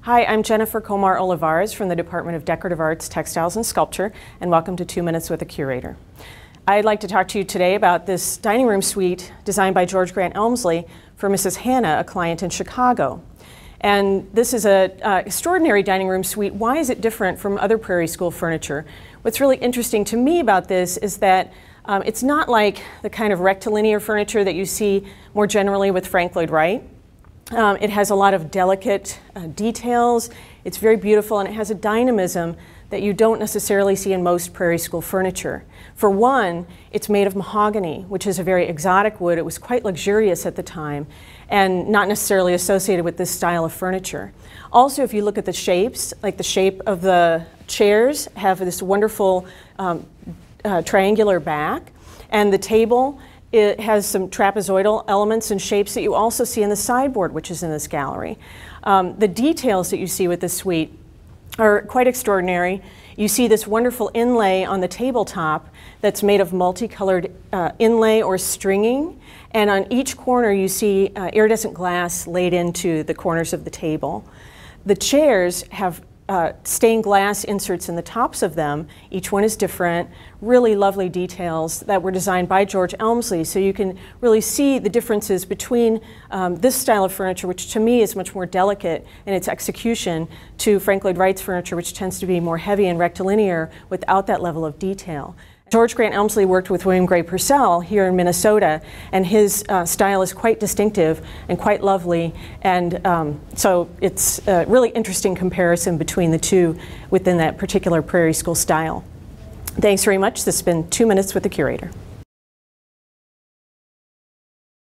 Hi, I'm Jennifer Comar Olivares from the Department of Decorative Arts, Textiles and Sculpture, and welcome to 2 Minutes with a Curator. I'd like to talk to you today about this dining room suite designed by George Grant Elmsley for Mrs. Hannah, a client in Chicago. And this is an extraordinary dining room suite. Why is it different from other Prairie School furniture? What's really interesting to me about this is that it's not like the kind of rectilinear furniture that you see more generally with Frank Lloyd Wright. It has a lot of delicate details. It's very beautiful, and it has a dynamism that you don't necessarily see in most Prairie School furniture. For one, it's made of mahogany, which is a very exotic wood. It was quite luxurious at the time and not necessarily associated with this style of furniture. Also, if you look at the shapes, like the shape of the chairs have this wonderful triangular back, and the table, it has some trapezoidal elements and shapes that you also see in the sideboard, which is in this gallery. The details that you see with this suite are quite extraordinary. You see this wonderful inlay on the tabletop that's made of multicolored inlay or stringing, and on each corner you see iridescent glass laid into the corners of the table. The chairs have stained glass inserts in the tops of them. Each one is different, really lovely details that were designed by George Elmsley, so you can really see the differences between this style of furniture, which to me is much more delicate in its execution, to Frank Lloyd Wright's furniture, which tends to be more heavy and rectilinear without that level of detail. George Grant Elmsley worked with William Gray Purcell here in Minnesota, and his style is quite distinctive and quite lovely, and so it's a really interesting comparison between the two within that particular Prairie School style. Thanks very much. This has been 2 Minutes with the Curator.